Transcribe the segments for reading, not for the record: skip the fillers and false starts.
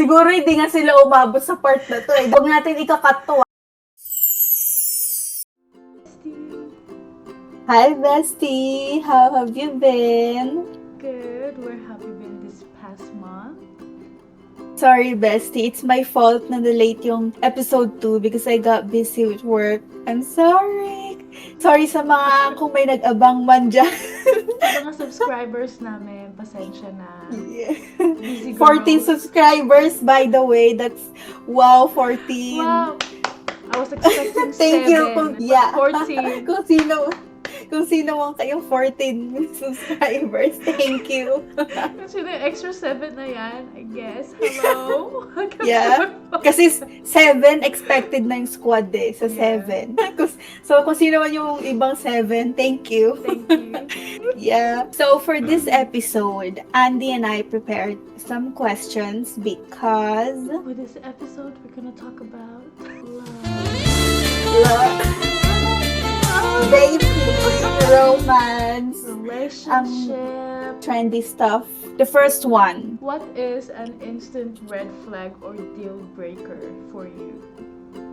Siguro hindi nga sila umabot sa part na to eh. Huwag natin ikakat to. Hi, bestie! How have you been? Good. Where have you been this past month? Sorry, bestie. It's my fault na late yung episode 2 because I got busy with work. I'm sorry. Sorry sa mga kung may nag-abang man dyan. Sa mga subscribers namin, pasensya na. Yeah. Busy 14 girls. subscribers, by the way. That's, wow, 14. Wow! I was expecting Thank 7. you. Yeah. 14. Kung sino man kayong 14 subscribers, thank you. Kasi na extra 7 na yan, I guess. Hello? Yeah. Kasi 7 expected na yung squad eh. So, Yeah. 7. So, kung sino man yung ibang 7, thank you. Thank you. Yeah. So, for this episode, Andy and I prepared some questions because... For this episode, we're gonna talk about Love, dating, romance, relationship. trendy stuff. The first one. What is an instant red flag or deal breaker for you?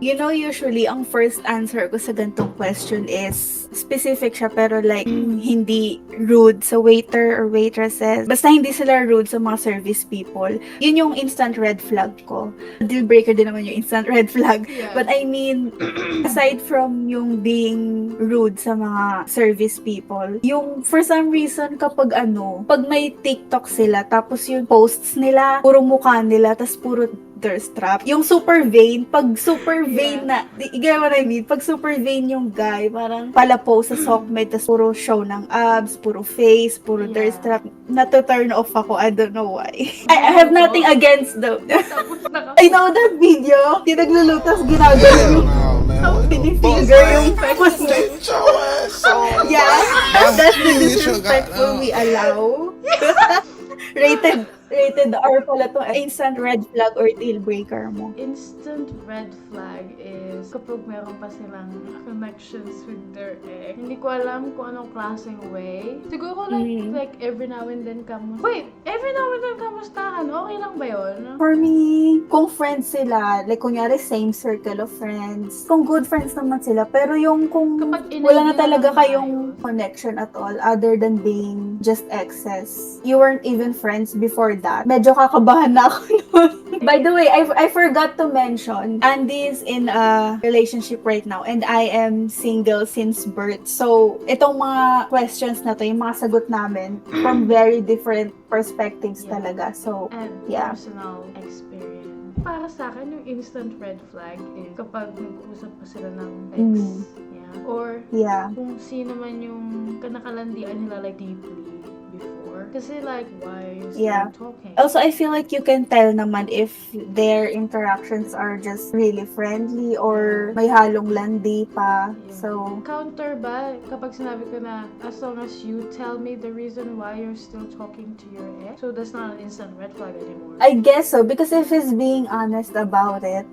You know, usually, ang first answer ko sa ganitong question is specific siya, pero like, hindi rude sa waiter or waitresses. Basta hindi sila rude sa mga service people. Yun yung instant red flag ko. Deal breaker din naman yung instant red flag. Yeah. But I mean, aside from yung being rude sa mga service people, yung for some reason kapag pag may TikTok sila, tapos yung posts nila, puro mukha nila, tas puro thirst trap. Yung super vain, pag super vain na, you get what I mean? Pag super vain yung guy, parang palapo sa sockmate, tas puro show ng abs, puro face, puro thirst trap. Nato-turn off ako, I don't know why. I have nothing against them. Tapos I know that video. Yung naglulutas, ginagano yung pinifinger yung pussy. Yeah, that's the disrespectful we allow. Rated R pala to. Instant red flag or deal breaker mo. Instant red flag is kapag meron pa silang connections with their ex. Hindi ko alam kung anong klaseng way. Siguro like every now and then every now and then kamustahan? Okay lang ba yun? For me, kung friends sila, like kunyari same circle of friends, kung good friends naman sila, pero yung kung Kapag wala na inay talaga nila ng kayong connection at all, other than being just exes, you weren't even friends before that, medyo kakabahan na ako noon. By the way, I forgot to mention, Andy is in a relationship right now and I am single since birth. So, itong mga questions na to, yung mga sagot namin from very different perspectives talaga. So, And yeah. personal experience. Para sa akin, yung instant red flag is kapag nag-uusap pa sila ng ex. Yeah. Or yeah. kung sino man yung kanakalandian nila like deeply before. Kasi like, why are you still Yeah. talking? Also, I feel like you can tell naman if their interactions are just really friendly or may halong landi pa. Yeah. So, Counter ba kapag sinabi ko na as long as you tell me the reason why you're still talking to your ex, so that's not an instant red flag anymore. I guess so. Because if he's being honest about it,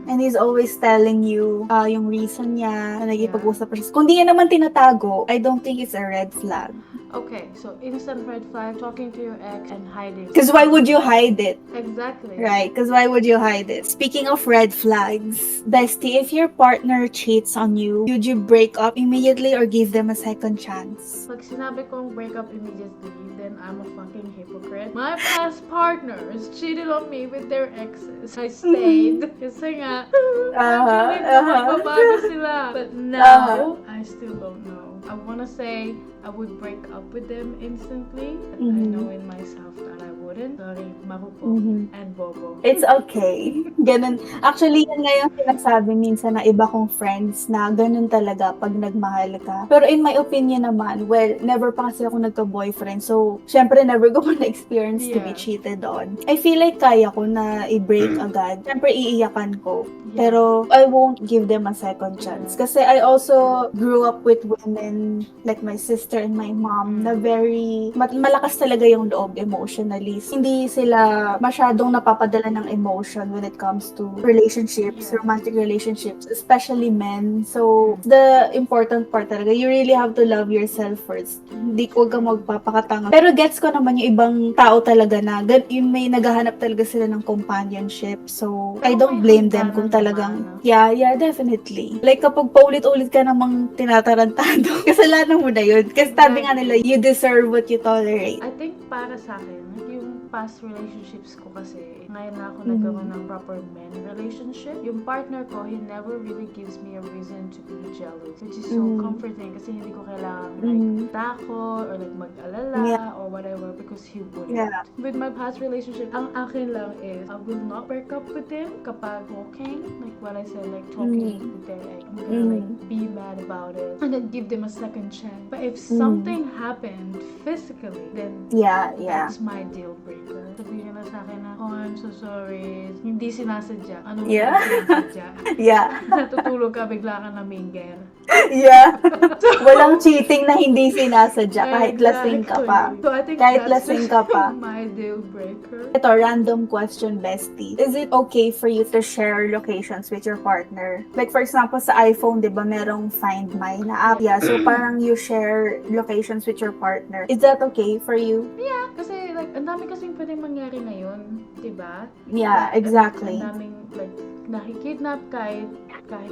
and he's always telling you yung reason niya na nagipag-usap pa siya. Kung di niya naman tinatago, I don't think it's a red flag. Okay, so instant red flag, talking to your ex and hiding. Because why would you hide it? Exactly. Right, because why would you hide it? Speaking of red flags, bestie, if your partner cheats on you, would you break up immediately or give them a second chance? Pag sinabi kong break up immediately, then I'm a fucking hypocrite. My past partners cheated on me with their exes. I stayed. Kasi nga, actually, magbabago sila. But now, I still don't know. I wanna say I would break up with them instantly, but I know in myself that I wouldn't. Sorry, Marupo and Bobo. It's okay. Ganun. Actually, yan nga yung sinasabi minsan na iba kong friends na ganun talaga pag nagmahal ka. Pero in my opinion naman, well, never pa kasi ako nagka-boyfriend. So, syempre, never ko pa na-experience to be cheated on. I feel like kaya ko na i-break agad. Syempre, iiyakan ko. Pero, I won't give them a second chance. Kasi I also grew up with women like my sister and my mom na very malakas talaga yung loob emotionally. countries, hindi sila masyadong napapadala ng emotion when it comes to relationships, Yes. romantic relationships, especially men. So, the important part talaga, you really have to love yourself first. Hindi ko ka magpapakatanga. Pero gets ko naman yung ibang tao talaga na yung may naghahanap talaga sila ng companionship. So, I Pero don't may blame them hangganan kung talagang, naman, no? yeah, definitely. Like, kapag paulit-ulit ka namang tinatarantado, kasalanan mo na yun. Kasi sabi nga nila, you deserve what you tolerate. I think para sa akin, yung past relationships ko kasi, ngayon na ako Mhm. nagkaroon ng proper men relationship. Yung partner ko, he never really gives me a reason to be jealous. Which is so Mhm. comforting kasi hindi ko kailangan Mhm. takot or like mag-alala Yeah. or whatever because he wouldn't. Yeah. With my past relationship, ang akin lang is, I will not break up with him kapag talking, like what I said, like talking with their ex. I'm gonna like be mad about it and then give them a second chance. But if something happened physically, then Yeah. that's my deal breaker. Sabihin na sa akin na, oh, I'm so sorry. Hindi sinasadya. Anong Yeah. sinasadya? Yeah. Natutulog ka, bigla ka naminger. Yeah. Walang cheating na hindi sinasadya kahit lasing ka pa. So I think Kahit that's lasing ka pa. my deal breaker. Ito, random question, bestie. Is it okay for you to share locations with your partner? Like, for example, sa iPhone, di ba, merong Find My na app. Yeah, so parang you share locations with your partner. Is that okay for you? Yeah, kasi like, ang dami kasing pwedeng mangyari ngayon, di ba? Yeah, exactly. Ang daming like, nakikidnap kahit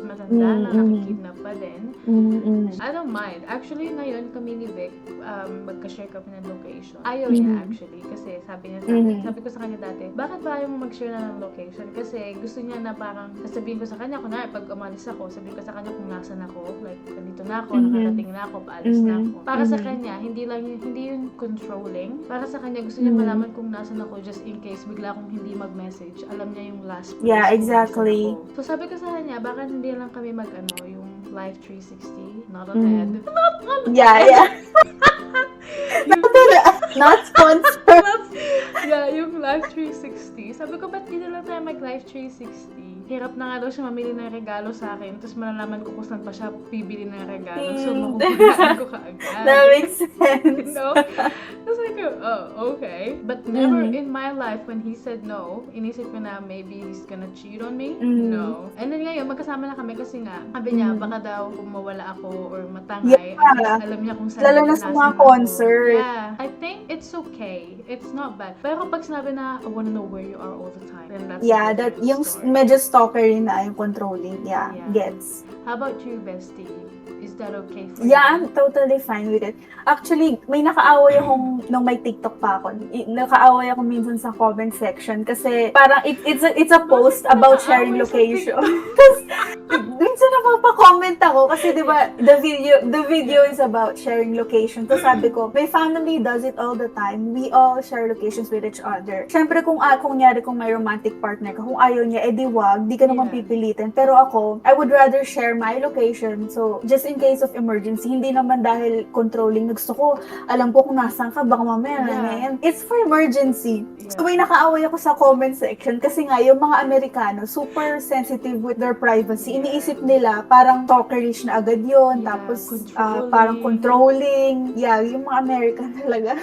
matanda na nakikidnap pa din. I don't mind. Actually, ngayon kami ni Vic, magka-share kami ng location. Ayaw niya actually kasi sabi niya sa akin, sabi ko sa kanya dati, bakit ba ayaw mo mag-share na ng location? Kasi gusto niya na parang sasabihin ko sa kanya, kunwari pag umalis ako, sabihin ko sa kanya kung nasan ako, like nandito na ako, nakarating na ako, paalis na ako. Para sa kanya, hindi yun controlling. Para sa kanya, gusto niya malaman kung nasan ako just in case bigla akong hindi mag-message. Alam niya yung last place. Yeah, kung exactly. nasan ako. So sabi ko sa kanya, bakit hindi lang kami yung Life 360, not on head. Not on Yeah. Not sponsored. Yeah, yung Life 360. Sabi ko, ba't di na lang tayo mag-Life 360? Hirap na nga daw siya mamili ng regalo sa akin. Tapos malalaman ko kung saan pa siya bibili ng regalo. So, makukulaan ko kaagad. That makes sense. You know? Tapos like, oh, okay. But never in my life, when he said no, inisip ko na maybe he's gonna cheat on me. No. And then ngayon, magkasama na kami kasi nga, sabi niya, baka daw kung mawala ako or matangay, at least alam niya kung saan Lalo na sa mga concert. Yeah. I think it's okay. It's not bad. Pero kapag sinabi na, I wanna know where you are all the time, then that's Yeah, a that different yung story. medyo stalkery na yung controlling. Yeah, gets. How about you, bestie? Is that okay for Yeah, you? I'm totally fine with it. Actually, may nakaaway akong nung may TikTok pa ako. Nakaaway ako minsan sa comment section kasi parang it's a post about sharing location. Tapos minsan napapa-comment ako kasi 'di ba the video is about sharing location. Tapos sabi ko, my family does it all the time. We all share locations with each other. Syempre kung nyari kung may romantic partner ka, kung ayaw niya, edi wag, di ka naman pipilitin. Pero ako, I would rather share my location. So, just in case of emergency, hindi naman dahil controlling. Gusto ko, alam ko kung nasaan ka, baka mamaya na. It's for emergency. So, may nakaaway ako sa comment section kasi nga, yung mga Amerikano, super sensitive with their privacy. Iniisip nila, parang stalkerish na agad yun. Tapos, parang controlling. Yeah, yung mga American talaga.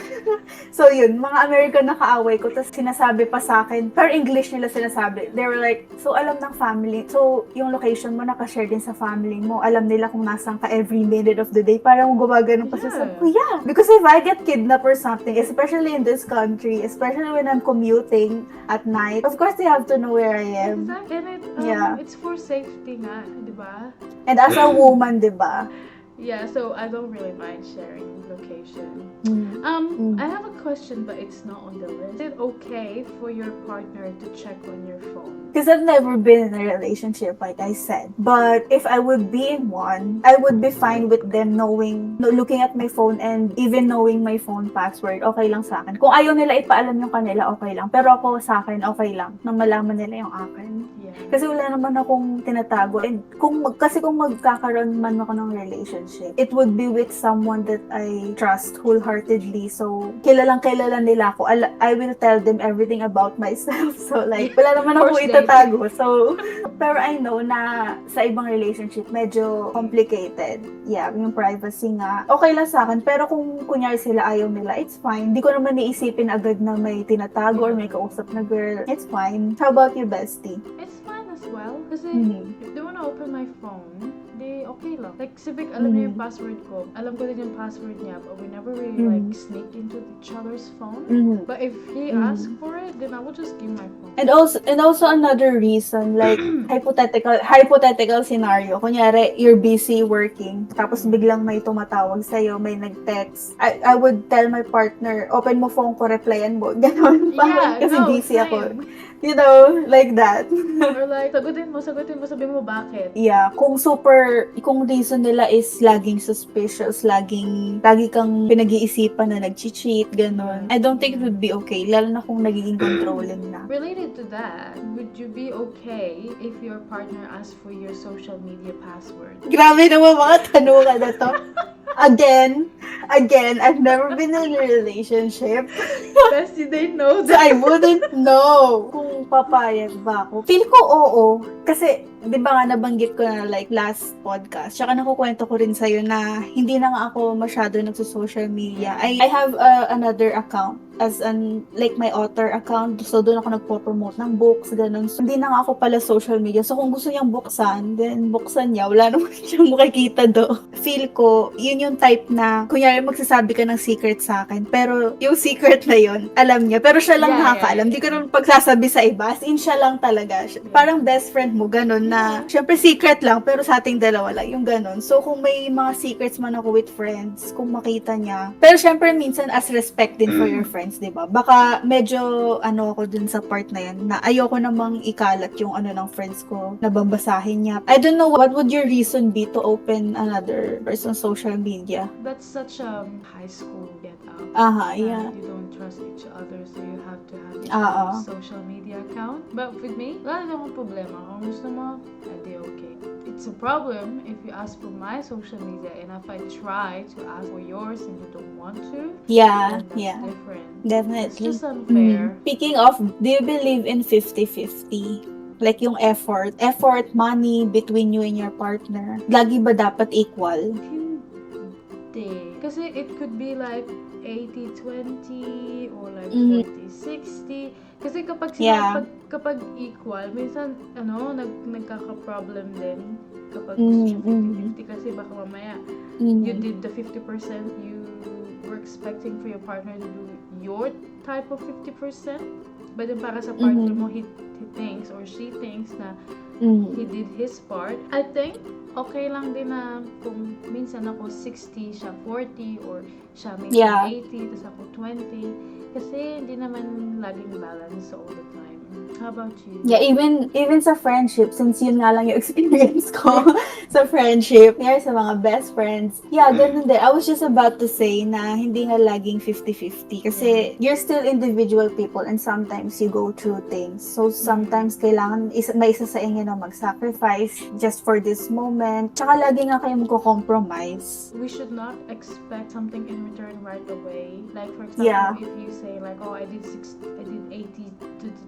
So, yun, mga American nakaaway ko. Tapos, sinasabi pa sa akin, per English nila sinasabi. They were like, so, alam ng family. So, yung location mo, nakashare din sa family mo. Alam nila kung nasaan ka every minute of the day. Parang gumagano pa siya. Sabi ko, yeah. Because if I get kidnapped or something, especially in this country, especially when I'm commuting at night, of course, they have to know where I am. Exactly. And it's for safety nga, di ba? And as a woman, di ba? Yeah, so I don't really mind sharing location. I have a question, but it's not on the list. Is it okay for your partner to check on your phone? Because I've never been in a relationship, like I said. But if I would be in one, I would be fine with them looking at my phone and even knowing my phone password, okay lang sa akin. Kung ayaw nila ipaalam yung kanila, okay lang. Pero ako sa akin, okay lang. Nang malaman nila yung akin. Yeah. Kasi wala naman akong tinatago. And kasi kung magkakaroon man ako ng relationship, relationship, it would be with someone that I trust wholeheartedly. So, kilalang kilala nila ako. I will tell them everything about myself. So, like, wala naman ako First date. itatago. So, pero I know na sa ibang relationship, medyo complicated. Yeah, yung privacy nga. Okay lang sa akin, pero kung kunyari sila ayaw nila, it's fine. Hindi ko naman iisipin agad na may tinatago or may kausap na girl. It's fine. How about you, bestie? It's fine as well. Kasi Mhm. if they wanna open my phone, they okay lang. Like, si Vic, alam niya yung password ko. Alam ko din yung password niya, but we never really like sneak into each other's phone. Mhm. But if he asks for it, then I will just give my phone. And also another reason, like hypothetical scenario. Kunyari, you're busy working, tapos biglang may tumatawag sa'yo, may nag-text. I would tell my partner, open mo phone ko, replyan mo. Ganon. Yeah, Kasi no, busy ako. same. You know, like that. Or like, sagutin mo, sabi mo bakit. Yeah, kung reason nila is laging suspicious, lagi kang pinag-iisipan na nag-cheat, ganon. I don't think it would be okay, lalo na kung nagiging controlling na. Related to that, would you be okay if your partner asks for your social media password? Grabe naman mga tanungan na to. Again, I've never been in a relationship. Bestie, they know So I wouldn't know kung papayag ba ako. Feel ko oo. Kasi, di ba nga nabanggit ko na like last podcast, tsaka nakukwento ko rin sa'yo na hindi na nga ako masyado nagso-social media. I have another account as like my author account. So, doon ako nagpo-promote ng books, ganun. So, hindi na nga ako pala social media. So, kung gusto niyang buksan, then buksan niya. Wala naman siyang makikita do. Feel ko, yun yung type na, kunyari magsasabi ka ng secret sa akin, pero yung secret na yun, alam niya. Pero siya lang nakakaalam. Di ko naman pagsasabi sa iba. As in, siya lang talaga. Parang best friend mo, ganun na, syempre secret lang, pero sa ating dalawa lang, yung ganun. So, kung may mga secrets man ako with friends, kung makita niya. Pero syempre, minsan as respect din for your friends, di ba? Baka medyo, ako dun sa part na yan, na ayoko namang ikalat yung ng friends ko, na babasahin niya. I don't know, what would your reason be to open another person's social media? That's such a high school get out. Yeah. You don't trust each other, so you have to have each Oo. other's social media account. But with me, wala na akong problema. Kung gusto mo, edi okay. It's a problem if you ask for my social media and if I try to ask for yours and you don't want to, Yeah, then that's yeah. different. Definitely. It's just unfair. Speaking of, do you believe in 50-50? Like yung effort, money between you and your partner. Lagi ba dapat equal? Hindi. Kasi it could be like 80-20 or like Mhm. 40-60. Kasi kapag Yeah. kapag equal, minsan nagkaka-problem din kapag Mhm, 50-50 kasi baka mamaya Mhm. you did the 50%, you were expecting for your partner to do your type of 50%, but then para sa partner mo, he thinks or she thinks na Mhm. he did his part. I think okay lang din na kung minsan ako 60, siya 40, or siya minsan Yeah. 80, tapos ako 20. Kasi hindi naman laging balance all the time. How about you? Yeah, even sa friendship, since yun nga lang yung experience ko sa friendship, yeah, sa mga best friends. Yeah, ganun din. I was just about to say na hindi nga laging 50-50 kasi you're still individual people and sometimes you go through things. So sometimes kailangan may isa sa inyo na mag-sacrifice just for this moment. Tsaka lagi nga kayo magko-compromise. We should not expect something in return right away. Like for example, Yeah. if you say like, oh, I did 80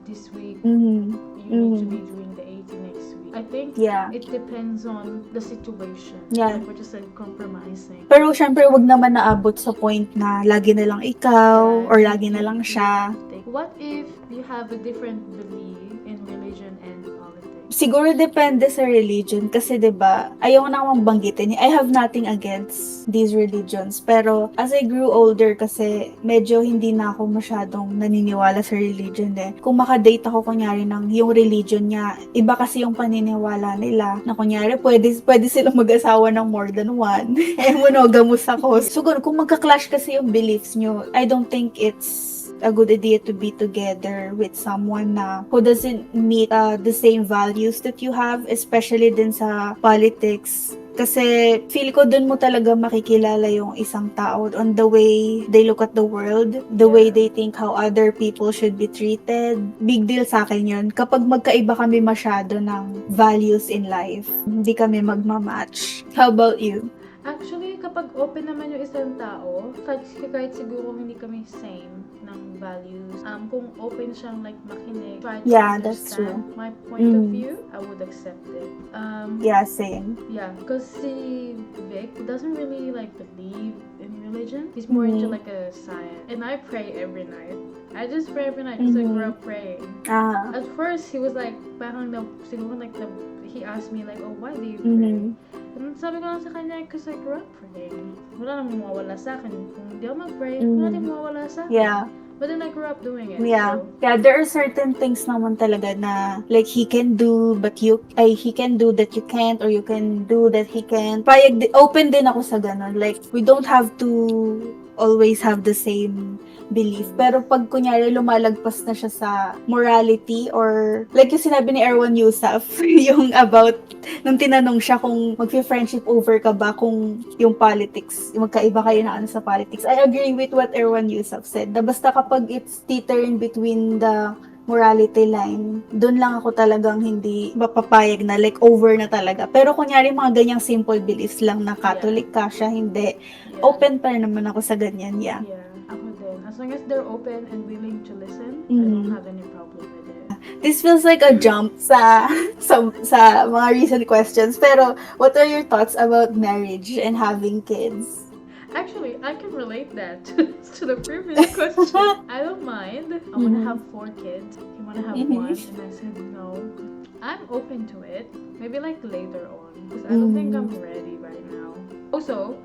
this week, Mhm. you need to be doing the 80 next week. I think Yeah. it depends on the situation. Yeah. Like we're just like compromising. Pero syempre, wag naman naabot sa point na lagi na lang ikaw or lagi na lang siya. What if you have a different belief in religion and politics? Siguro depende sa religion kasi 'di ba? Ayoko na akong banggitin. I have nothing against these religions, pero as I grew older kasi medyo hindi na ako masyadong naniniwala sa religion eh. Kung makadate ako kunyari ng yung religion niya, iba kasi yung paniniwala nila. Na kunyari pwede silang mag-asawa ng more than one. Eh monogamous ako. Siguro kung magka-clash kasi yung beliefs nyo, I don't think it's a good idea to be together with someone na who doesn't meet the same values that you have, especially din sa politics. Kasi feel ko dun mo talaga makikilala yung isang tao on the way they look at the world, the way they think how other people should be treated. Big deal sa akin yun. Kapag magkaiba kami masyado ng values in life, hindi kami magmamatch. How about you? Actually, kapag open naman yung isang tao, kahit siguro hindi kami same ng values, kung open siyang like makinig, try to Yeah, that's understand my point of Mm. view, I would accept it. Yeah, same. Yeah, because si Vic doesn't really like believe in religion. He's more into like a science. And I pray every night. I just pray every night because I grew up praying. At first, he was like, parang siguro like he asked me like, oh, why do you pray? And sabi ko lang sa kanya, because I grew up praying. Wala namang mawawala sa akin. Kung hindi ako mag-pray, wala din mawawala sa akin. Yeah. But then I grew up doing it. Yeah. So, Yeah, there are certain things naman talaga na like he can do but he can do that you can't, or you can do that he can't. Open din ako sa ganun. Like we don't have to always have the same belief. Pero pag kunyari lumalagpas na siya sa morality, or like yung sinabi ni Erwan Yusuf, yung about nung tinanong siya kung magfi-friendship over ka ba kung yung politics, magkaiba kayo na ano sa politics. I agree with what Erwan Yusuf said. Na basta kapag it's teeter in between the morality line, dun lang ako talagang hindi mapapayag na like over na talaga. Pero kunyari mga ganyang simple beliefs lang na Catholic ka siya, hindi. yeah. Open pa rin naman ako sa ganyan, yeah. Yeah, ako din. As long as they're open and willing to listen, I Mhm. don't have any problem with it. This feels like a jump sa mga recent questions. Pero what are your thoughts about marriage and having kids? Actually, I can relate that to the previous question. I don't mind. I want to have 4 kids. You want to have one? And I said no. I'm open to it. Maybe like later on. Because I don't think I'm ready right now. Also,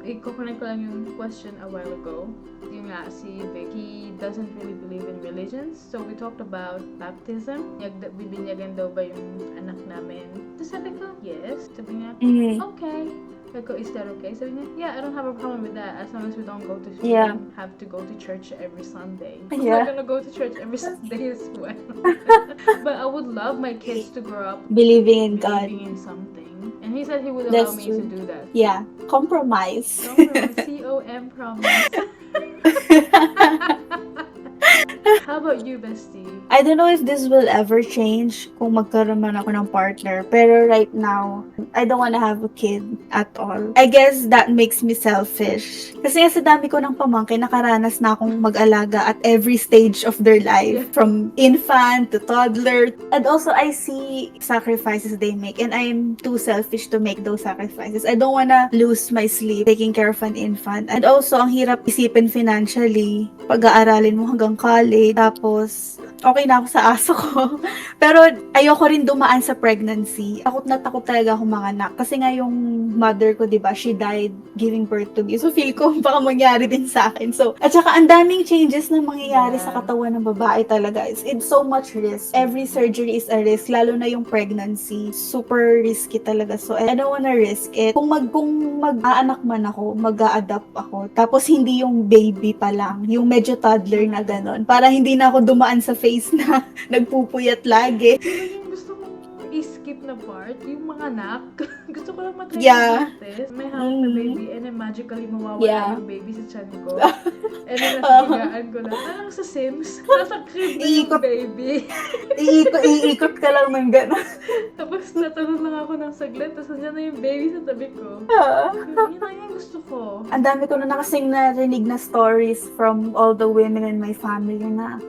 i-connect ko lang yung question a while ago. Yung nga, si Vicky doesn't really believe in religions. So we talked about baptism. Bibinyagan daw ba yung anak namin? Tapos sabi ko, yes. Sabi niya, okay. Sabi ko, is that okay? Sabi niya, yeah, I don't have a problem with that as long as we don't have to go to church every Sunday. I'm not gonna go to church every Sunday as well. But I would love my kids to grow up Believing in God. believing in something. And he said he would allow That's me true. to do that. Yeah, compromise. C-O-M promise. How about you, bestie? I don't know if this will ever change kung magkaroon man ako ng partner. Pero right now, I don't wanna have a kid at all. I guess that makes me selfish. Kasi nga sa dami ko ng pamangkin, nakaranas na akong mag-alaga at every stage of their life. From infant to toddler. And also, I see sacrifices they make. And I'm too selfish to make those sacrifices. I don't wanna lose my sleep taking care of an infant. And also, ang hirap isipin financially. Pag-aaralin mo hanggang college. Tapos, okay na ako sa aso ko. Pero ayoko rin dumaan sa pregnancy. Takot na takot talaga ako manganak. Kasi nga yung mother ko, di ba, she died giving birth to me. So feel ko baka mangyari din sa akin. So, at saka ang daming changes na mangyayari sa katawan ng babae talaga. It's so much risk. Every surgery is a risk. Lalo na yung pregnancy. Super risky talaga. So I don't wanna risk it. Kung mag-aanak man ako, mag-a-adapt ako. Tapos hindi yung baby pa lang. Yung medyo toddler na ganon. Para hindi na ako dumaan sa face na nagpupuyat lagi. Yung gusto mong i-skip na part, yung mga anak. Gusto ko lang matry test. May have the baby and then magically mawawala yung baby sa tiyan ko. And then nasigigaan ko lang. Parang sa Sims, nasa crib na yung baby. Iikot ka lang ng gano'n. Tapos natanong lang ako ng saglit, tapos nandiyan na yung baby sa tabi ko. Yun lang yung gusto ko. Ang dami ko na nakasing narinig na stories from all the women in my family na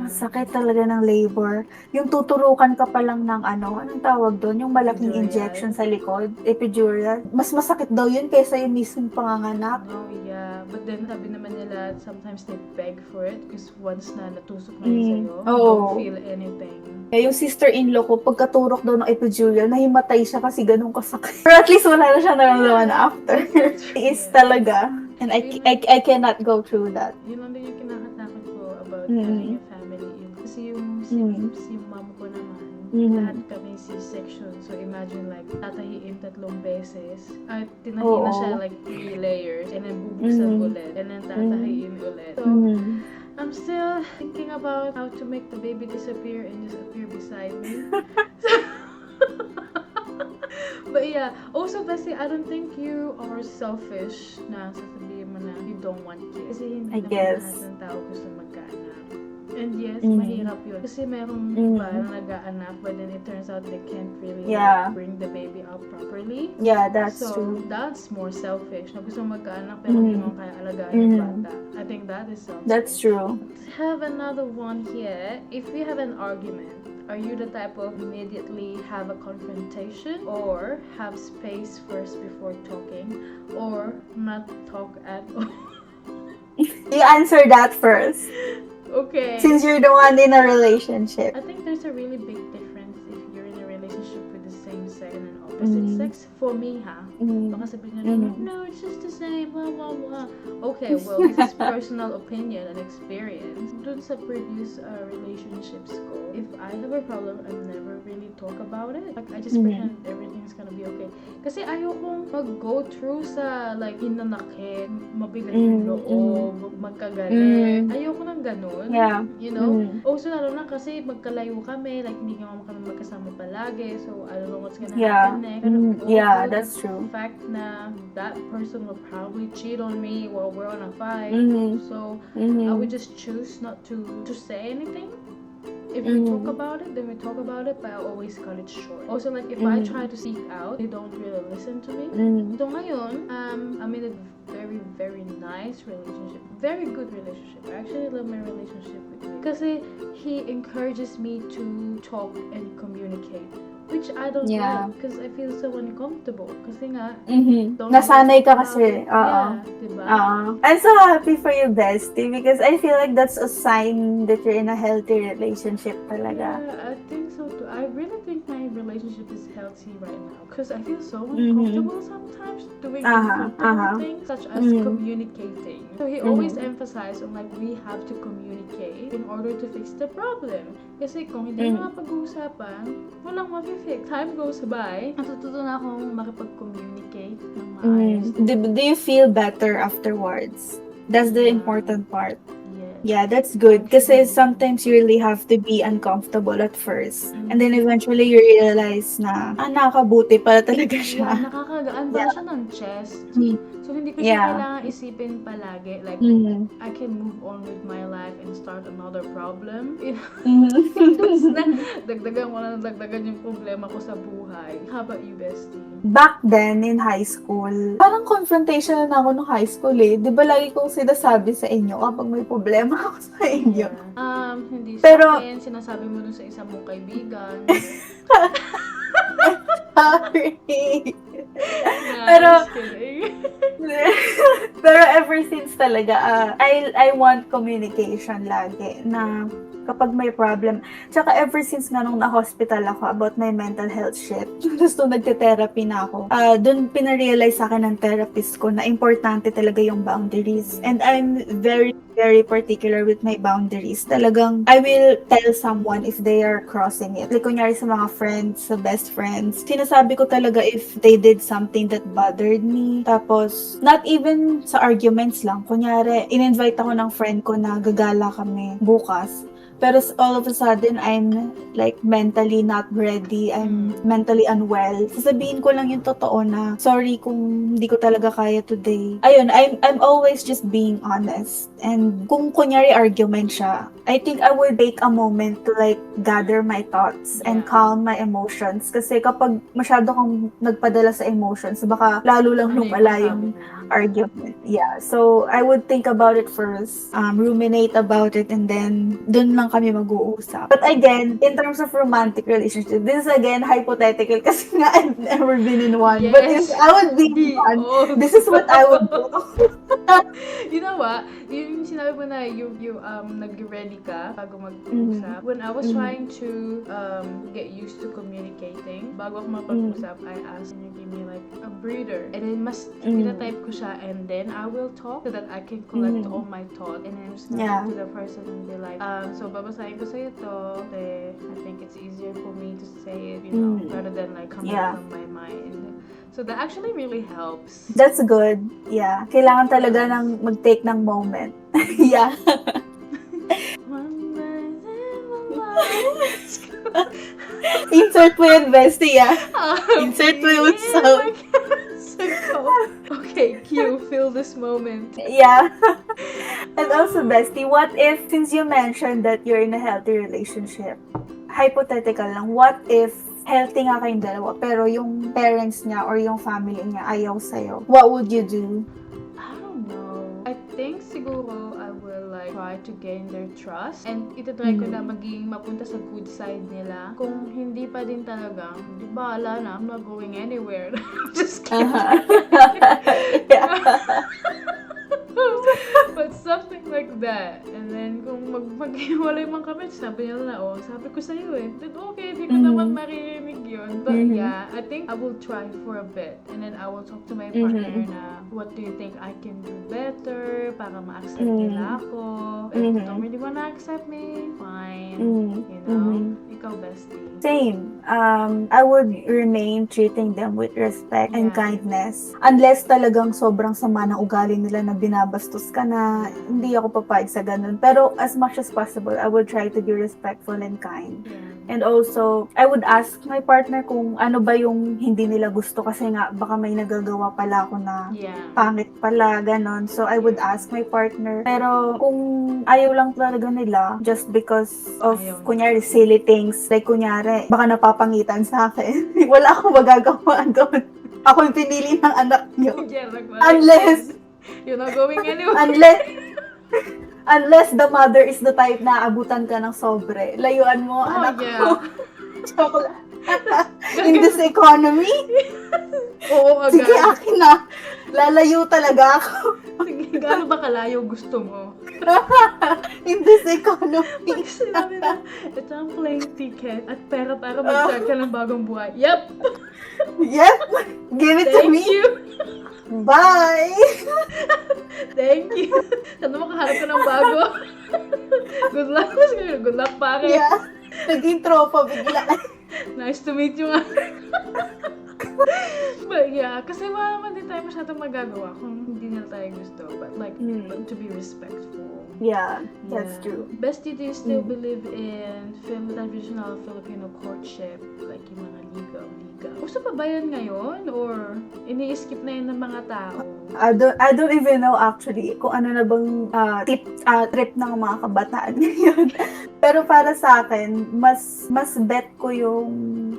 ang sakit talaga ng labor. Yung tuturukan ka pa lang ng anong tawag doon? Yung malaking Epidural. injection sa likod, epidural. Mas masakit daw yun kaysa yung mismong panganganak. Oh, yeah. But then, sabi naman nila, sometimes they beg for it because once na natusok na yun sa'yo, you don't feel anything. Yung sister-in-law ko, pagkaturok daw ng epidural, nahimatay siya kasi ganun kasakit. Pero at least wala na siya naramdaman after. It is talaga. And I cannot go through that. Yun lang din yung kinakatakot ko about having a family. Kasi yung mama ko naman, lahat kami C-section. So imagine like, tatahiin 3 beses. At tinahi na siya like 3 layers. And then bubuksan ulit. And then tatahiin ulit. So, I'm still thinking about how to make the baby disappear and just appear beside me. But yeah, also kasi I don't think you are selfish na sasabihin mo na you don't want kids. Kasi hindi naman lahat ng tao gusto magkaanak. And yes, Mm. mahirap yun. Kasi merong Mm. iba na nag-aanak but then it turns out they can't really Yeah. bring the baby up properly. Yeah, that's So, true. that's more selfish. Na gusto magkaanak pero hindi mo kaya alagaan yung bata. I think that is selfish. That's true. Have another one here. If we have an argument, are you the type of immediately have a confrontation or have space first before talking or not talk at all? You answer that first. Okay. Since you're the one in a relationship. I think there's a really big difference if you're in a relationship with the same sex and an opposite sex. For me, ha? Baka sabihin nyo, no, it's just the same, blah, blah, blah. Okay, well, this is personal opinion and experience. Dun sa previous relationships ko, if I have a problem, I never really talk about it. Like, I just pretend everything's gonna be okay. Kasi ayokong mag-go through sa, like, hinanakit, mabigat yung loob, magkagalit. Ayoko ng ganun. Yeah. You know? Also, lalo na kasi magkalayo kami, like, hindi naman kami magkasama palagi, so I don't know what's gonna happen next. Yeah, Also, that's the true. fact na that person will probably cheat on me while we're on a fight. So, I would just choose not to say anything. If we talk about it, then we talk about it, but I always cut it short. Also, like, if I try to seek out, they don't really listen to me. So ngayon, I'm in a very, very nice relationship. Very good relationship. I actually love my relationship with him. Kasi he encourages me to talk and communicate. Which I don't like because I feel so uncomfortable. Kasi nga, don't Nasanay ka talk kasi. about it. Yeah, diba? I'm so happy for you, bestie, because I feel like that's a sign that you're in a healthy relationship talaga. Yeah, I think so too. I really think my relationship is healthy right now because I feel so uncomfortable sometimes doing uncomfortable things such as communicating. So he always emphasized on like we have to communicate in order to fix the problem. Kasi kung hindi na pag-uusapan, walang ma-fix. Time goes by, natututo na akong makipag-communicate ng maayos. Do you feel better afterwards? That's the important part. Yes. Yeah, that's good. Kasi sometimes you really have to be uncomfortable at first. And then eventually you realize na, nakakabuti pala talaga Yeah, siya. nakakagaan ba siya ng chest? So, hindi ko siya kailangan isipin palagi. Like, I can move on with my life and start another problem. Dagdagan ko na dagdagan yung problema ko sa buhay. How about you, bestie? Back then, in high school, parang confrontation na ako nung high school eh. Di ba lagi kong sinasabi sa inyo kapag may problema ako sa inyo? Hindi Pero- sa akin. Sinasabi mo dun sa isang mong kaibigan. Sorry. Pero, Pero ever since talaga, I want communication lagi na kapag may problem. Tsaka ever since nga nung na-hospital ako about my mental health shit, gusto nagte-therapy na ako. Doon pinarealize sa akin ng therapist ko na importante talaga yung boundaries. And I'm very, very particular with my boundaries. Talagang, I will tell someone if they are crossing it. Like, kunyari sa mga friends, sa best friends, sinasabi ko talaga if they did something that bothered me. Tapos, not even sa arguments lang. Kunyari, in-invite ako ng friend ko na gagala kami bukas. Pero all of a sudden, I'm like mentally not ready. I'm mentally unwell. Sasabihin ko lang yung totoo na, sorry kung hindi ko talaga kaya today. Ayun, I'm always just being honest. And kung kunyari argument siya, I think I will take a moment to like gather my thoughts and calm my emotions. Kasi kapag masyado kang nagpadala sa emotions, baka lalo lang lumala yung argument. Yeah. So, I would think about it first, ruminate about it, and then dun lang kami mag-uusap. But again, in terms of romantic relationship, this is again hypothetical kasi nga I've never been in one. Yes. But if I would be in one, this is what I would do. You know what? Yung sinabi mo na you nag-ready ka bago mag-usap. When I was trying to get used to communicating, bago ako mapag-usap, I asked, can you give me like a breather? And then mas tina-type ko siya and then I will talk so that I can collect all my thoughts and then just to the person and be like, so babasahin ko sa'yo to kasi I think it's easier for me to say it, you know, rather than like coming from my mind. So that actually really helps. That's good. Yeah. Kailangan talaga ng mag-take ng moment. Yeah. Insert mo yun, bestie, yeah. Insert mo yung sound. Okay, Q, feel this moment. Yeah. And also, bestie, what if, since you mentioned that you're in a healthy relationship, hypothetical lang, what if healthy nga kayong dalawa, pero yung parents niya or yung family niya ayaw sa'yo? What would you do? I don't know. I think siguro I will like try to gain their trust and itatry ko na maging mapunta sa good side nila. Kung hindi pa din talaga, di ba, ala na, I'm not going anywhere. Just kidding. But something like that. And then, kung maghiwalay man kami, sabi niya na, oh, sabi ko sa'yo eh. Then, okay, di ko naman maririnig yun. But yeah, I think I will try for a bit. And then, I will talk to my partner na, what do you think I can do better para ma-accept nila ako? If they don't really wanna accept me, fine. You know? Ikaw, bestie. Same. I would remain treating them with respect and Yeah. kindness. Unless talagang sobrang sama ng ugali nila na binabastos ka na, hindi ako papayag sa ganun. Pero as much as possible, I would try to be respectful and kind. Yeah. And also, I would ask my partner kung ano ba yung hindi nila gusto kasi nga baka may nagagawa pala ako na Yeah. pangit pala, ganon. So, I would ask my partner. Pero kung ayaw lang talaga nila, just because of, Ayaw. kunyari, silly things, like kunyari, baka napapangitan sa akin, wala akong magagawa doon. Ako yung pinili ng anak niyo. Yeah, like, Unless, you're not going anywhere. unless the mother is the type na abutan ka ng sobre. Layuan mo, anak yeah. ko. Chocolate. In this economy, Oo, agad. sige akin na. Lalayo talaga ako. Sige, gaano ba kalayo gusto mo? In this economy. Pag sinabi na, ito ang plane ticket at pera para mag-start ka ng bagong buhay. Yep! Yep. Give it to Thank me. you! Bye. Thank you! Sana makahanap ka ng bago. Good luck! Good luck, pare! Yeah. Naging tropa bigla. Nice to meet you nga. But yeah, kasi wala naman din tayo masyadong magagawa kung hindi nila tayo gusto. But like, but to be respectful. Yeah, that's Yeah. true. Bestie, do you still believe in traditional Filipino courtship? Like yung mga ligaw-ligaw? Uso pa ba yan ngayon? Or ini-skip na yun ng mga tao? I don't even know actually kung ano na bang trip ng mga kabataan ngayon. Pero para sa akin, mas bet ko yung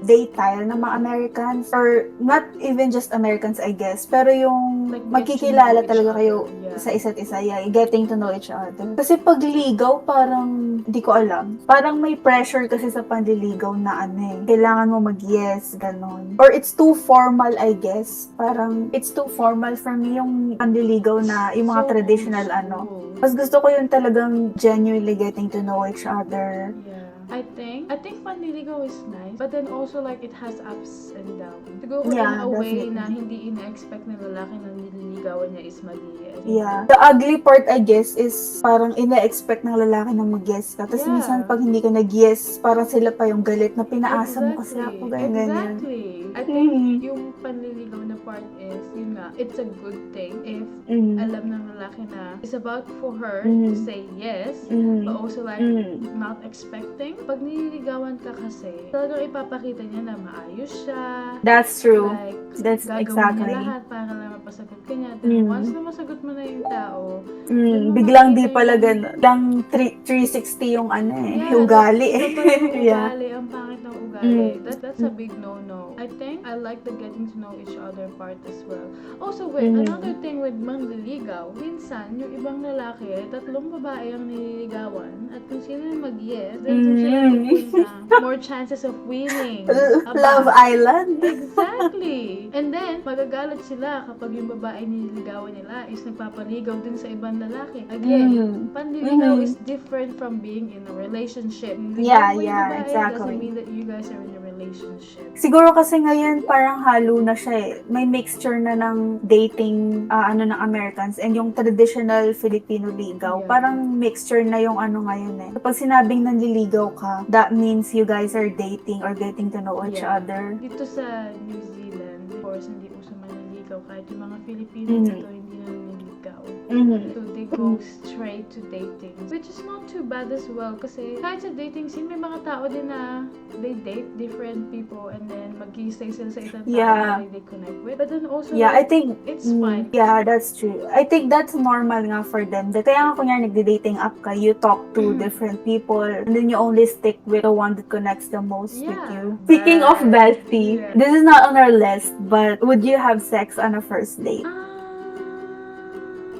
daytime ng mga Americans or not even just Americans, I guess. Pero yung Like, magkikilala get to know talaga each kayo other, yeah. sa isa't isa, yeah, getting to know each other. Kasi pagligaw, parang, di ko alam. Parang may pressure kasi sa panliligaw na ano eh. Kailangan mo mag-yes, ganon. Or it's too formal, I guess. Parang, it's too formal for me yung panliligaw na, yung mga So traditional old ano. school. Mas gusto ko yung talagang genuinely getting to know each other. Yeah. I think panliligaw is nice, but then also like it has ups and downs. Siguro Yeah, in a way definitely. na hindi ina-expect ng lalaki na nililigawan niya is mali. Yeah. The ugly part, I guess, is parang ina-expect ng lalaki na mag-yes ka. Tapos Yeah. minsan pag hindi ka nag-yes, parang sila pa yung galit na pinaasa mo kasi ako, ganyan. Exactly. I think Mhm. yung panliligaw na part is, yun nga, it's a good thing if Mm. alam ng lalaki na it's about for her Mhm. to say yes, Mm. but also like Mm. not expecting. Pag nililigawan ka kasi, talagang ipapakita niya na maayos siya. That's true. Like, That's gagawin exactly. niya lahat para lang mapasagot ka niya. Then Mm. once na masagot mo na yung tao, Yun Biglang di makikita pala yung- gano'n. Lang 360 yung ano eh, yeah, ugali. iba pa yung Yeah. ugali, ang pangit ng ugali. Mm. That's a big no-no. I think I like the getting to know each other part as well. Also, wait, Mm. another thing with manliligaw, minsan, yung ibang lalaki, tatlong babae ang nililigawan, at kung sino yung mag-yes, then sila yung pupunta. More chances of winning. Aba. Love Island. Exactly. And then, magagalit sila kapag yung babae nililigawan nila is nagpapaligaw din sa ibang lalaki. Again, panliligaw is different from being in a relationship. Yeah, Niligaw mo yung yeah, babae exactly. doesn't mean that you guys are in a relationship. Siguro kasi ngayon parang halo na siya eh. May mixture na ng dating ng Americans and yung traditional Filipino ligaw. Yeah. Parang mixture na yung ano ngayon eh. Kapag sinabing nanliligaw ka, that means you guys are dating or getting to know each Yeah. other. Dito sa New Zealand, of course, hindi uso manliligaw. Kahit yung mga Filipino Mhm. dito, hindi na nanliligaw. Mhm. So they go straight to dating. Which is not too bad as well. Kasi kahit sa dating scene, may mga tao din na they date different people and then mag-i-stay sila sa isang tao Yeah. na they connect with. But then also, Yeah, I like, think, it's fine. yeah, that's true. I think that's normal nga for them. Kaya nga kunyari nagde-dating app ka, you talk to different people, and then you only stick with the one that connects the most with Yeah, you. Speaking of but- bestie, yeah. this is not on our list, but would you have sex on a first date?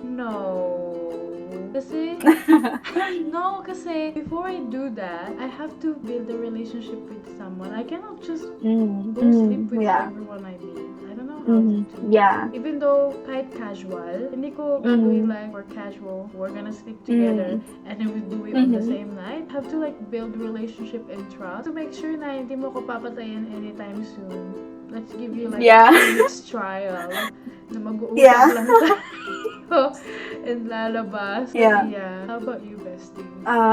No. Kasi, no, kasi before I do that, I have to build a relationship with someone. I cannot just go sleep with yeah. everyone I meet. I don't know how to do. Yeah. Even though kahit casual, hindi ko gagawin like we're casual, we're gonna sleep together, and then we do it on the same night. I have to like build relationship and trust to make sure na hindi mo ko papatayin anytime soon. Let's give you like Yeah. 2 weeks trial na mag-uusap Yeah. lang tayo and lalabas. Yeah. How about you, bestie?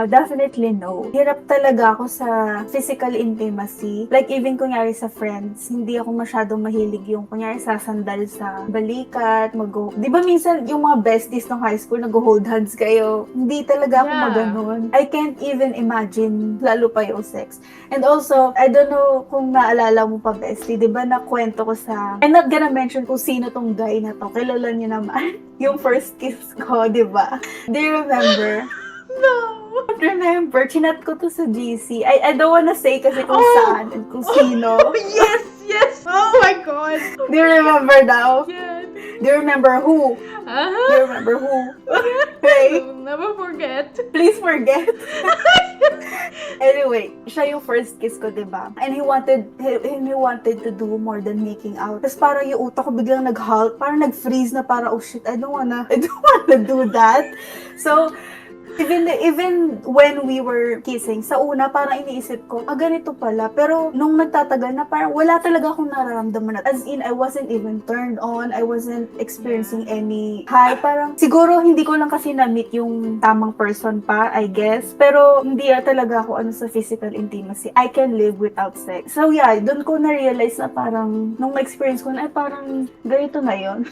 Definitely no. Hirap talaga ako sa physical intimacy. Like, even kunyari sa friends, hindi ako masyadong mahilig yung kunyari sasandal sa balikat, di ba minsan yung mga besties ng high school nag-hold hands kayo? Hindi talaga ako Yeah. maganon. I can't even imagine, lalo pa yung sex. And also, I don't know kung naalala mo pa, bestie, di ba nakwento ko I'm not gonna mention kung sino tong guy na to. Kilala niyo naman. Yung first kiss ko, di ba? Do you remember? No! Remember, chinat ko to sa GC. I don't wanna say kasi kung saan and kung sino. Yes! Yes! Oh my God! Do you remember now? Yeah. Do you remember who? Do you remember who? Okay, I'll never forget. please forget. Anyway, siya yung first kiss ko, diba? And he wanted to do more than making out. Tapos parang yung utak ko biglang nag-halt, parang nag-freeze na parang, oh shit, I don't wanna do that. So, even when we were kissing, sa una parang iniisip ko, ganito pala. Pero nung nagtatagal na parang wala talaga akong nararamdaman. As in, I wasn't even turned on. I wasn't experiencing any high. Parang siguro hindi ko lang kasi na-meet yung tamang person pa, I guess. Pero hindi talaga ako sa physical intimacy. I can live without sex. So yeah, doon ko na-realize na parang nung experience ko na, parang ganito na yun.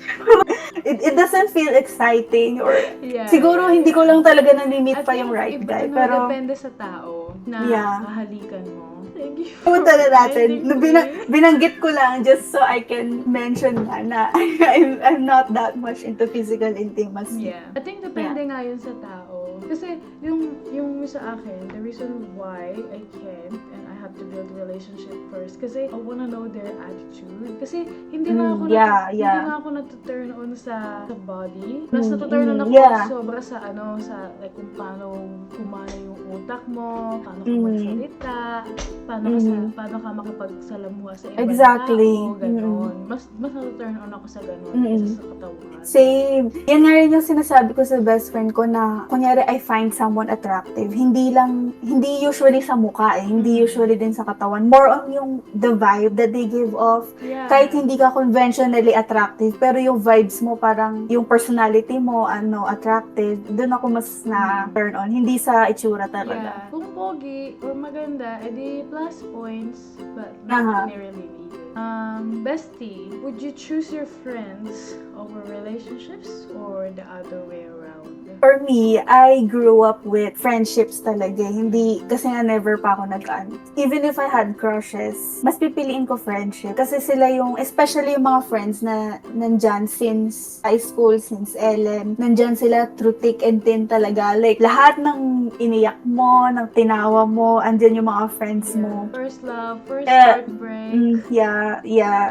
it doesn't feel exciting or Yeah. siguro hindi ko lang talaga na-meet I pa yung think right iba, guy. ano, Pero, depende sa tao na hahalikan mo. Thank you. punta na natin. reminding me. Binanggit ko lang just so I can mention na I'm not that much into physical intimacy. Yeah. I think depende nga yun sa tao. Kasi yung sa akin, the reason why I can't and I have to build a relationship first kasi I wanna know their attitude. Kasi hindi na ako hindi na ako natu-turn on sa body. Plus natu-turn on ako sobra sa sa like kung paano kumana yung utak mo, paano ka magsalita, paano ka makipagsalamuha sa ibang tao, ganon. Mas natu-turn on ako sa ganon kaysa sa katawan. Same. Yan nga rin yung sinasabi ko sa best friend ko na, kunyari, I find someone attractive. Hindi usually sa mukha hindi usually din sa katawan. More on the vibe that they give off. Yeah. Kahit hindi ka conventionally attractive, pero yung vibes mo, parang yung personality mo, attractive, dun ako mas na-turn on. Hindi sa itsura talaga. Yeah. Kung pogi or maganda, edi plus points, but not really needed. Bestie, would you choose your friends over relationships or the other way around? For me, I grew up with friendships talaga. Hindi, kasi nga never pa ako even if I had crushes, mas pipiliin ko friendship. Kasi sila especially yung mga friends na nandyan since high school, since LM, nandyan sila through thick and thin talaga. Like, lahat ng iniyak mo, ng tinawa mo, andyan yung mga friends mo. First love, first heartbreak. Yeah.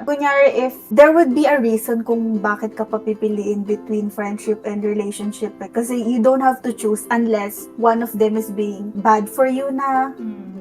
Kunyari, if there would be a reason kung bakit ka papipiliin between friendship and relationship. Kasi you don't have to choose unless one of them is being bad for you na.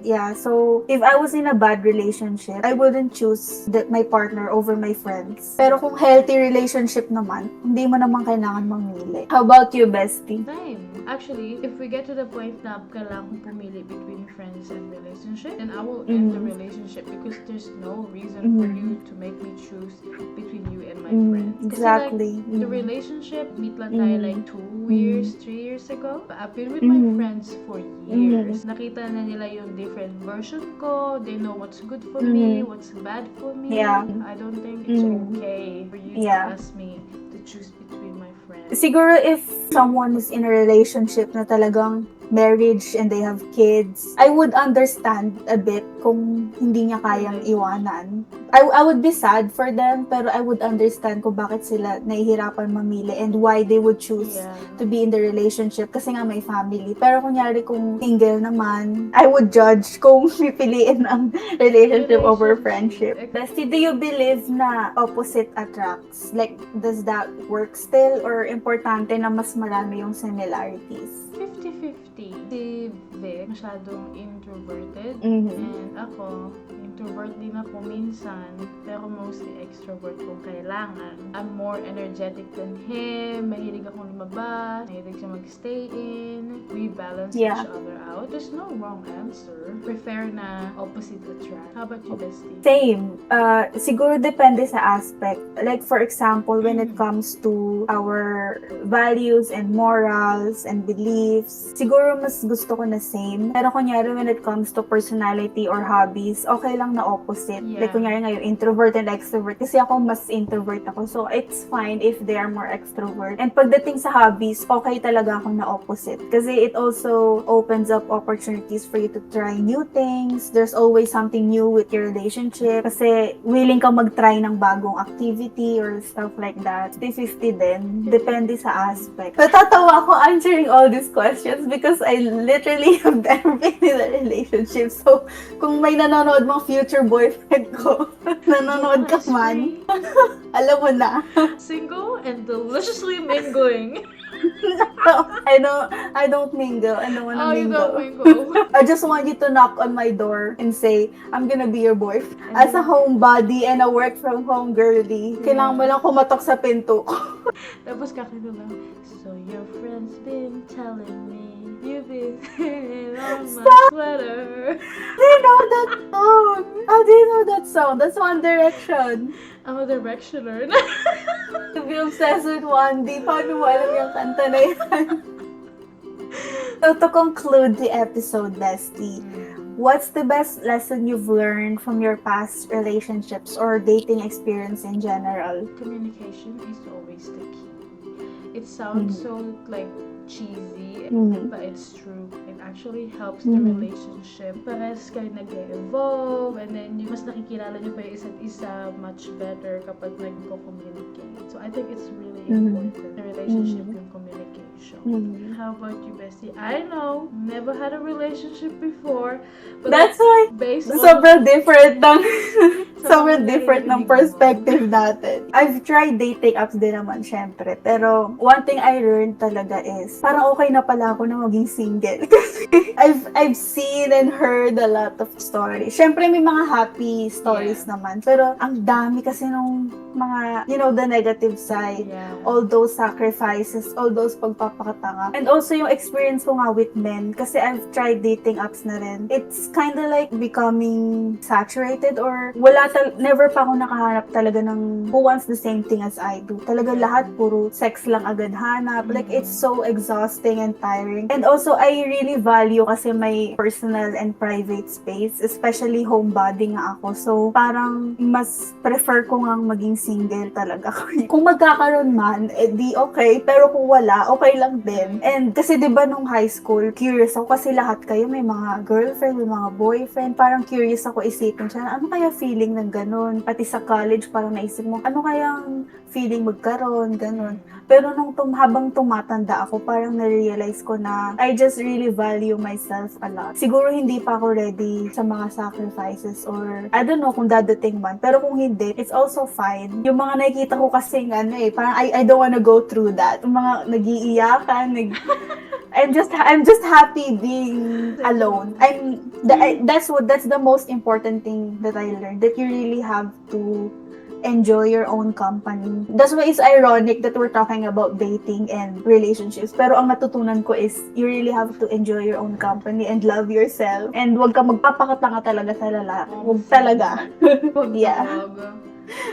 Yeah, so if I was in a bad relationship, I wouldn't choose my partner over my friends. Pero kung healthy relationship naman, hindi mo naman kailangan mamili. How about you, bestie? Same. Actually, if we get to the point na kailangan kong pumili between friends and relationship, then I will end the relationship because there's no reason for you to make me choose between you and my friends. Exactly. Kasi like, the relationship, meet lang tayo like 2 years, 3 years ago. But I've been with my friends for years. Nakita na nila yung different version ko. They know what's good for me, what's bad for me. Yeah. I don't think it's okay for you to ask me to choose between my friends friend. Siguro if someone is in a relationship na talagang marriage and they have kids, I would understand a bit kung hindi niya kayang iwanan. I would be sad for them, pero I would understand kung bakit sila nahihirapan mamili and why they would choose Yeah. to be in the relationship kasi nga may family. Pero kunyari kung single naman, I would judge kung pipiliin ang relationship over friendship. Bestie, do you believe na opposite attracts? Like, does that work still or importante na mas marami yung similarities? 50-50. Si Vic, masyadong introverted. Mhm. And ako, introvert din ako minsan, pero mostly extrovert kung kailangan. I'm more energetic than him, mahilig akong lumabas, mahilig siya mag-stay in. We balance Yeah. each other out. There's no wrong answer. Prefer na opposite attract. How about you, bestie? Same. Siguro depende sa aspect. Like, for example, when it comes to our values and morals and beliefs, siguro mas gusto ko na same. Pero kunyari, when it comes to personality or hobbies, okay lang na opposite. Yeah. Like, kunyari ngayon, introvert and extrovert. Kasi ako, mas introvert ako. So, it's fine if they are more extrovert. And pagdating sa hobbies, okay talaga ako na opposite. Kasi it also opens up opportunities for you to try new things. There's always something new with your relationship. Kasi willing kang mag-try ng bagong activity or stuff like that. 50-50 din. Depende sa aspect. Natatawa ako answering all these questions because I literally have never been in a relationship. So, kung may nanonood mong future boyfriend ko, nanonood ka man, alam mo na. Single and deliciously mingling. I don't mingle. I don't wanna Oh, you mingle. don't mingle. I just want you to knock on my door and say, I'm gonna be your boyfriend. As a homebody and a work from home girly, kailangan mo lang kumatok sa pinto ko. Tapos kakita lang, so your friend's been telling me you've been sitting on my sweater. Do you know that song? How do you know that song? That's One Direction. I'm a directioner. To be obsessed with one, di paano mo alam yung kanta na yan? So to conclude the episode, Bestie, what's the best lesson you've learned from your past relationships or dating experience in general? Communication is always the key. It sounds so like cheesy, Mhm. but it's true. It actually helps the Mhm. relationship. Pares kayo nag-evolve, and then mas nakikilala nyo pa yung isa't isa much better kapag nag-communicate. So I think it's really Mhm. important, the relationship yung communication. Mhm. How about you, Bessie? I know, never had a relationship before, but That's why based on sobrang different ng sobrang mga different ng naririnig mo. perspective natin. I've tried dating apps din naman, syempre. Pero one thing I learned talaga is parang okay na pala ako na maging single. Kasi I've seen and heard a lot of stories. Syempre may mga happy stories naman. Pero ang dami kasi nung mga, you know, the negative side. Yeah. All those sacrifices, all those pagpapakatanga. And also yung experience ko nga with men, kasi I've tried dating apps na rin. It's kind of like becoming saturated or never pa ako nakahanap talaga ng who wants the same thing as I do. Talaga lahat puro sex lang agad hanap. Like it's so exhausting and tiring. And also I really value kasi my personal and private space, especially homebody nga ako. So parang mas prefer ko nga maging single talaga. Kung magkakaroon man, di okay. Pero kung wala, okay lang din. And kasi 'di ba nung high school, curious ako kasi lahat kayo may mga girlfriend, may mga boyfriend. Parang curious ako isipin siya, ano kaya feeling ng ganun? Pati sa college, parang naisip mo, ano kayang feeling magkaroon, ganun. Pero habang tumatanda ako, parang na-realize ko na I just really value myself a lot. Siguro hindi pa ako ready sa mga sacrifices or I don't know kung dadating man. Pero kung hindi, it's also fine. Yung mga nakikita ko kasing parang I don't wanna go through that. Yung mga nag-iiyakan, I'm just happy being alone. That's the most important thing that I learned, that you really have to enjoy your own company. That's why it's ironic that we're talking about dating and relationships. Pero ang natutunan ko is you really have to enjoy your own company and love yourself. And wag ka magpapakatanga talaga sa lalaki. Wag talaga. Yeah.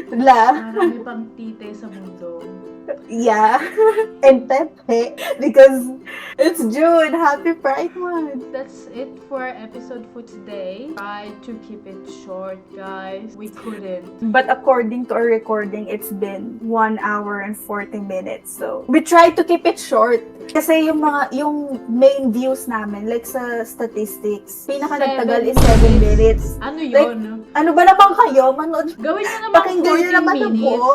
Marami pang tite sa mundo. Yeah. And Pepe. Because it's June. Happy Pride Month. That's it for our episode for today. Try to keep it short, guys. We couldn't. But according to our recording, it's been 1 hour and 40 minutes. So, we try to keep it short. Kasi yung main views namin, like sa statistics, pinaka nagtagal is 7 minutes. Ano yun? Ano ba naman kayo? Manood. Gawin nyo naman Pakinggan nyo 14 naman ang minutes. buo.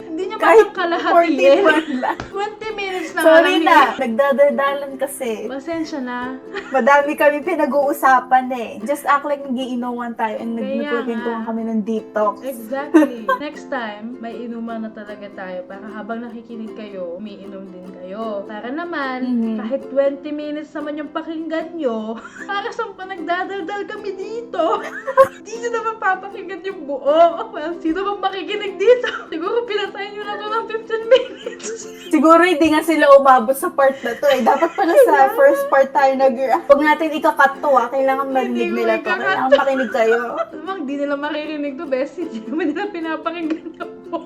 Hindi nyo Kahit ba kalahati 40 man lang. 20 minutes na Sorry lang na. yun. Nagdadadalan kasi. Pasensya na. Madami kami pinag-uusapan eh. Just act like nagiinuman tayo and Kaya nagpipintuhan nga. kami ng deep talks. Exactly. Next time, may inuman na talaga tayo para habang nakikinig kayo, umiinom din kayo. Para naman, kahit 20 minutes naman yung pakinggan nyo, para sa nagdadaldal kami dito, hindi nyo naman papakinggan yung buo. Well, sino bang makikinig dito? Siguro pinatayin nyo na to ng 15 minutes. Siguro hindi nga sila umabot sa part na to eh. Dapat pala sa first part tayo Huwag natin ikakat to Kailangan marinig Hindi nila mo to. ikakat. Kailangan makinig kayo. Namang di nila maririnig to, Bessie. Hindi naman nila pinapakinggan yung buo.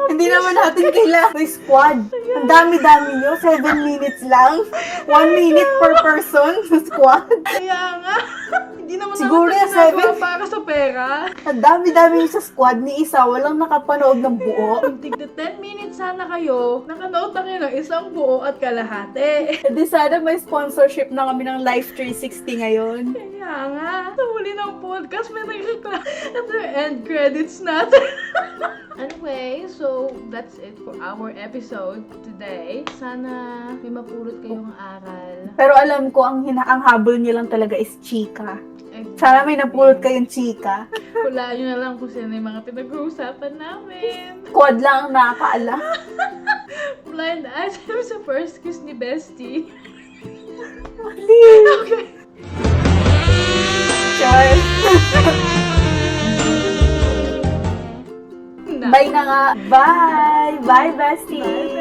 Hindi naman natin kailangan. May squad. Ang dami-dami nyo. 7 minutes lang. 1 minute per person sa squad. Kaya nga, hindi naman Siguro naman yung ito ginagawa 7. para sa pera. Ang dami-dami sa squad ni isa. Walang nakapanood ng buo. Kung tigda 10 minutes sana kayo, nakanood na kayo ng isang buo at kalahati. Di sana may sponsorship na kami ng Life 360 ngayon. Kaya nga, sa huli ng podcast, may nagreklamo. Ito yung end credits natin. Anyway, so that's it for our episode today. Sana may mapulot kayong aral. Pero alam ko, ang habol niyo lang talaga is chika. Sana may napulot kayong chika. Hulaan nyo na lang kung sino yung mga pinag-uusapan namin. Squad lang ang nakakaalam. Blind item sa first kiss ni Bestie. Mali. Okay. Char. Bye na nga. Bye. Bye, bestie.